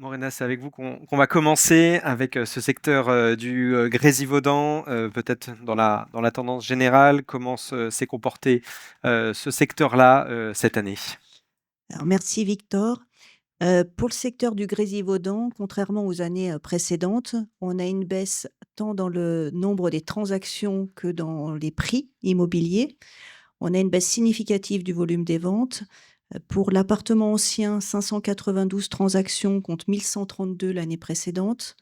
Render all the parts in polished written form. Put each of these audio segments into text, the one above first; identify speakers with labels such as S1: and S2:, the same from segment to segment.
S1: Morena, c'est avec vous qu'on va commencer avec, ce secteur, du, Grésivaudan, peut-être dans la tendance générale, comment s'est comporté, ce secteur-là, cette année?
S2: Alors merci Victor. Pour le secteur du Grésivaudan, contrairement aux années, précédentes, on a une baisse tant dans le nombre des transactions que dans les prix immobiliers. On a une baisse significative du volume des ventes. Pour l'appartement ancien, 592 transactions contre 1 132 l'année précédente.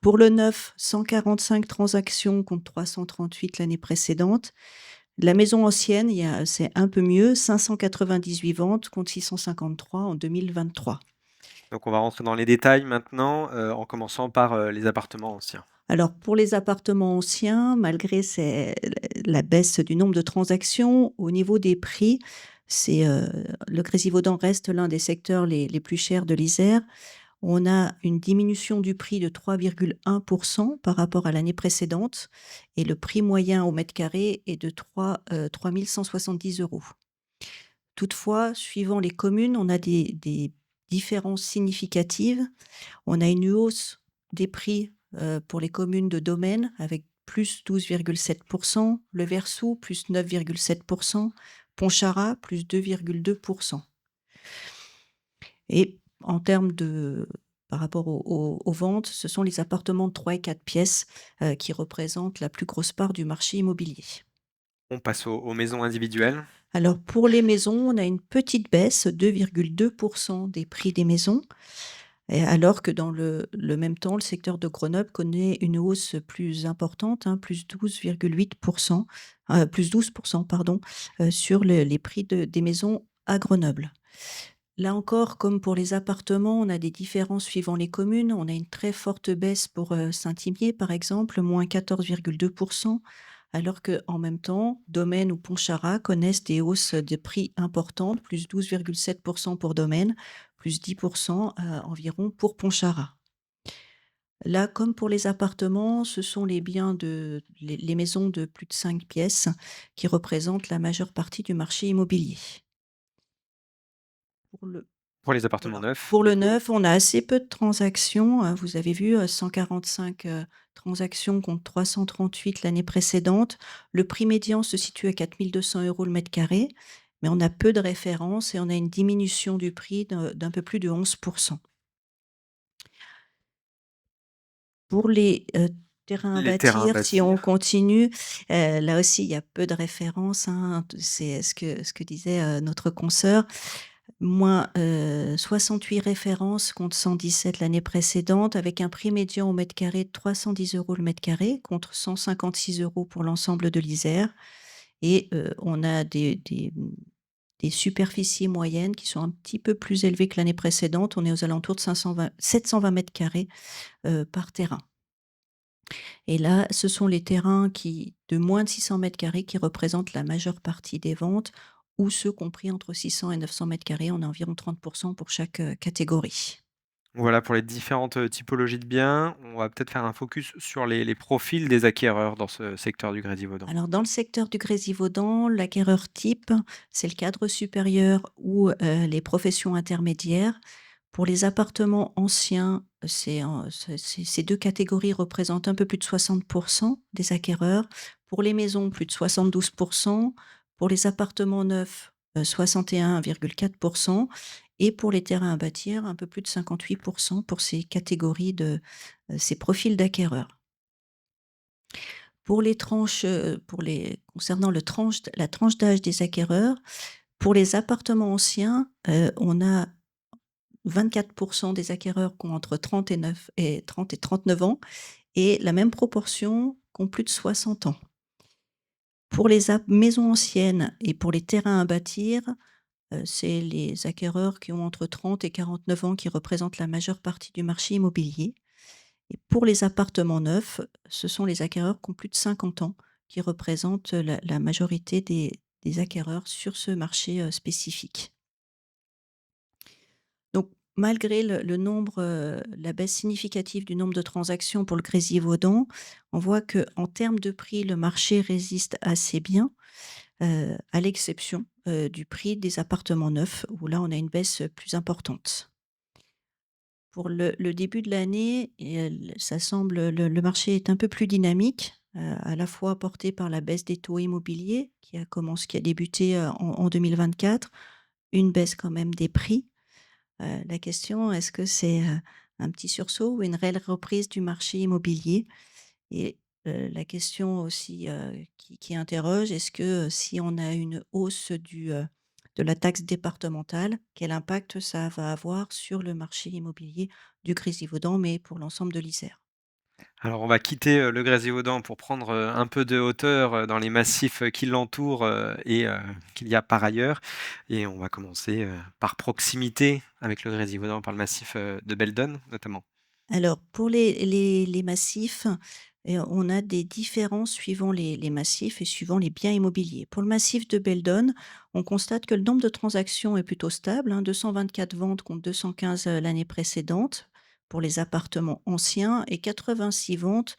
S2: Pour le neuf, 145 transactions contre 338 l'année précédente. La maison ancienne, c'est un peu mieux, 598 ventes contre 653 en 2023.
S1: Donc on va rentrer dans les détails maintenant, en commençant par, les appartements anciens.
S2: Alors pour les appartements anciens, malgré la baisse du nombre de transactions, au niveau des prix, le Grésivaudan reste l'un des secteurs les plus chers de l'Isère. On a une diminution du prix de 3,1% par rapport à l'année précédente et le prix moyen au mètre carré est de 3 170 €. Toutefois, suivant les communes, on a des différences significatives. On a une hausse des prix, pour les communes de domaine avec plus 12,7%, Le Versou plus 9,7%, Pontcharrat plus 2,2%. Et en termes de par rapport aux ventes, ce sont les appartements de 3 et 4 pièces, qui représentent la plus grosse part du marché immobilier.
S1: On passe aux maisons individuelles.
S2: Alors pour les maisons, on a une petite baisse, 2,2% des prix des maisons. Et alors que dans le même temps, le secteur de Grenoble connaît une hausse plus importante, hein, plus 12,8%, plus 12% pardon, sur les prix des maisons à Grenoble. Là encore, comme pour les appartements, on a des différences suivant les communes. On a une très forte baisse pour Saint-Imier, par exemple, moins 14,2%, alors qu'en même temps, Domaine ou Pontcharrat connaissent des hausses de prix importantes, plus 12,7% pour Domaine, plus 10% environ pour Pontcharrat. Là, comme pour les appartements, ce sont les maisons de plus de 5 pièces qui représentent la majeure partie du marché immobilier. Pour le
S1: Pour les appartements
S2: Voilà.
S1: neufs,
S2: Pour
S1: du
S2: le
S1: coup?
S2: neuf, on a assez peu de transactions, vous avez vu, 145, transactions contre 338 l'année précédente. Le prix médian se situe à 4 200 € le mètre carré, mais on a peu de références et on a une diminution du prix d'un peu plus de 11%. Pour les, terrains à
S1: Les terrains à
S2: bâtir, si on
S1: bâtir.
S2: continue, là aussi, il y a peu de références, hein. C'est ce que disait, notre consoeur. Moins, 68 références contre 117 l'année précédente, avec un prix médian au mètre carré de 310 € le mètre carré, contre 156 € pour l'ensemble de l'Isère. Et on a des superficies moyennes qui sont un petit peu plus élevées que l'année précédente. On est aux alentours de 720 mètres carrés par terrain. Et là, ce sont les terrains de moins de 600 mètres carrés qui représentent la majeure partie des ventes, ou ceux compris entre 600 et 900 mètres carrés. On a environ 30% pour chaque catégorie.
S1: Voilà pour les différentes, typologies de biens. On va peut-être faire un focus sur les profils des acquéreurs dans ce secteur du Grésivaudan.
S2: Alors, dans le secteur du Grésivaudan, l'acquéreur type, c'est le cadre supérieur ou les professions intermédiaires. Pour les appartements anciens, ces deux catégories représentent un peu plus de 60% des acquéreurs. Pour les maisons, plus de 72%. Pour les appartements neufs, 61,4%. Et pour les terrains à bâtir, un peu plus de 58% pour ces catégories ces profils d'acquéreurs. Pour les tranches, concernant la tranche d'âge des acquéreurs, pour les appartements anciens, on a 24% des acquéreurs qui ont entre 30 et 39 ans, et la même proportion qui ont plus de 60 ans. Pour les maisons anciennes et pour les terrains à bâtir, c'est les acquéreurs qui ont entre 30 et 49 ans qui représentent la majeure partie du marché immobilier. Et pour les appartements neufs, ce sont les acquéreurs qui ont plus de 50 ans qui représentent la majorité des acquéreurs sur ce marché, spécifique. Donc malgré la baisse significative du nombre de transactions pour le Grésivaudan, on voit qu'en termes de prix, le marché résiste assez bien, à l'exception, du prix des appartements neufs où là, on a une baisse plus importante. Pour le début de l'année et ça semble le marché est un peu plus dynamique, à la fois porté par la baisse des taux immobiliers qui a débuté, en 2024, une baisse quand même des prix. La question, est-ce que c'est, un petit sursaut ou une réelle reprise du marché immobilier? Et la question aussi, qui interroge, est-ce que, si on a une hausse de la taxe départementale, quel impact ça va avoir sur le marché immobilier du Grésivaudan, mais pour l'ensemble de l'Isère?
S1: Alors on va quitter, le Grésivaudan pour prendre, un peu de hauteur, dans les massifs, qui l'entourent, qu'il y a par ailleurs et on va commencer, par proximité avec le Grésivaudan, par le massif, de Beldon notamment.
S2: Alors pour les massifs, on a des différences suivant les massifs et suivant les biens immobiliers. Pour le massif de Beldon, on constate que le nombre de transactions est plutôt stable, hein, 224 ventes contre 215, l'année précédente pour les appartements anciens et 86 ventes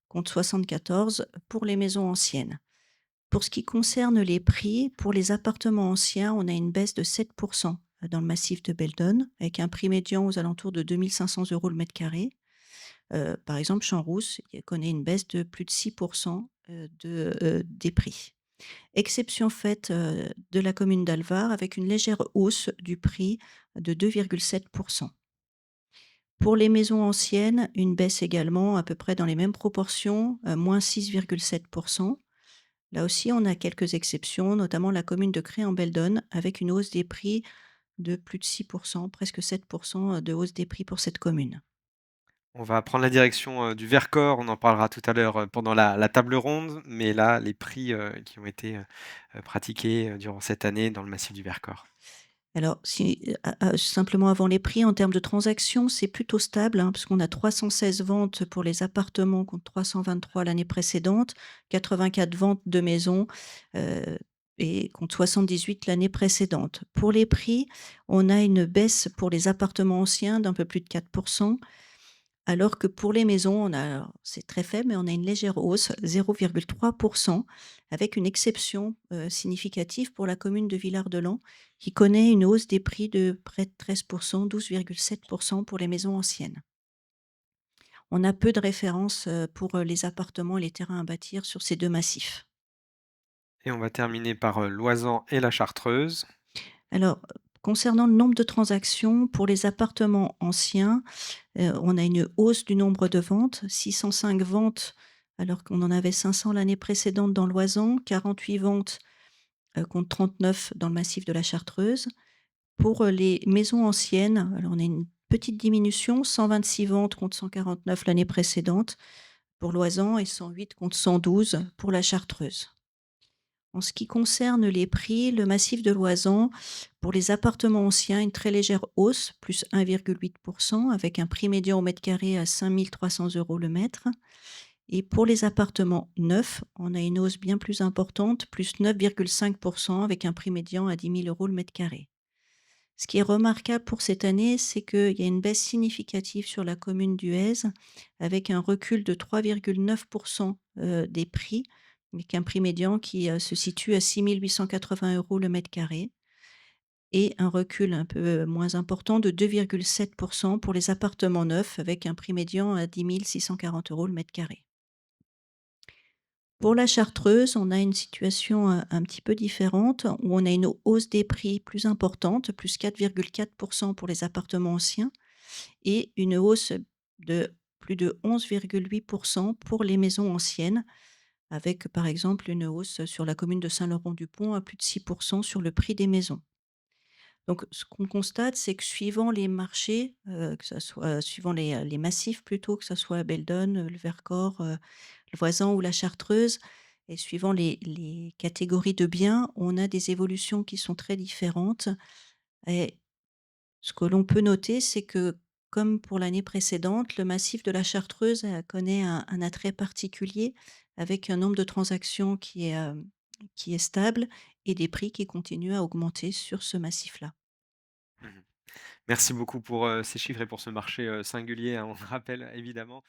S2: contre 74 pour les maisons anciennes. Pour ce qui concerne les prix, pour les appartements anciens, on a une baisse de 7 dans le massif de Beldon, avec un prix médian aux alentours de 2 500 € le mètre carré. Par exemple, Champs-Rousses connaît une baisse de plus de 6 des prix. Exception faite, de la commune d'Alvar avec une légère hausse du prix de 2,7. Pour les maisons anciennes, une baisse également à peu près dans les mêmes proportions, -6,7. Là aussi, on a quelques exceptions, notamment la commune de Cré-en-Beldon avec une hausse des prix de plus de 6 presque 7 de hausse des prix pour cette commune.
S1: On va prendre la direction, du Vercors, on en parlera tout à l'heure, pendant la table ronde, mais là, les prix, qui ont été, pratiqués, durant cette année dans le massif du Vercors.
S2: Alors si, simplement avant les prix, en termes de transactions, c'est plutôt stable, hein, parce qu'on a 316 ventes pour les appartements contre 323 l'année précédente, 84 ventes de maisons, heu et contre 78 l'année précédente. Pour les prix, on a une baisse pour les appartements anciens d'un peu plus de 4. Alors que pour les maisons, c'est très faible, mais on a une légère hausse, 0,3 avec une exception, significative pour la commune de Villard-de-Lans, qui connaît une hausse des prix de près de 13 12,7 pour les maisons anciennes. On a peu de références, pour, les appartements et les terrains à bâtir sur ces 2 massifs.
S1: Et on va terminer par, l'Oisans et la Chartreuse.
S2: Alors, concernant le nombre de transactions, pour les appartements anciens, on a une hausse du nombre de ventes, 605 ventes alors qu'on en avait 500 l'année précédente dans l'Oisan, 48 ventes, contre 39 dans le massif de la Chartreuse. Pour, les maisons anciennes, alors on a une petite diminution, 126 ventes contre 149 l'année précédente pour l'Oisan et 108 contre 112 pour la Chartreuse. En ce qui concerne les prix, le massif de l'Oisan, pour les appartements anciens, une très légère hausse, plus 1,8 avec un prix médian au mètre carré à 5 300 € le mètre. Et pour les appartements neufs, on a une hausse bien plus importante, plus 9,5 avec un prix médian à 10 000 € le mètre carré. Ce qui est remarquable pour cette année, c'est qu'il y a une baisse significative sur la commune d'Huez, avec un recul de 3,9 des prix, avec un prix médian qui, se situe à 6 880 € le mètre carré et un recul un peu moins important de 2,7 pour les appartements neufs, avec un prix médian à 10 640 € le mètre carré. Pour la Chartreuse, on a une situation, un petit peu différente, où on a une hausse des prix plus importante, plus 4,4 pour les appartements anciens et une hausse de plus de 11,8 pour les maisons anciennes, avec, par exemple, une hausse sur la commune de Saint-Laurent-du-Pont à plus de 6 sur le prix des maisons. Donc ce qu'on constate, c'est que suivant les marchés, que ça soit suivant les massifs plutôt, que ça soit Beldon, le Vercors, le Voisin ou la Chartreuse et suivant les catégories de biens, on a des évolutions qui sont très différentes et ce que l'on peut noter, c'est que, comme pour l'année précédente, le massif de la Chartreuse, connaît un attrait particulier avec un nombre de transactions qui est stable et des prix qui continuent à augmenter sur ce massif-là.
S1: Mmh. Merci beaucoup pour, ces chiffres et pour ce marché, singulier, hein, on le rappelle évidemment.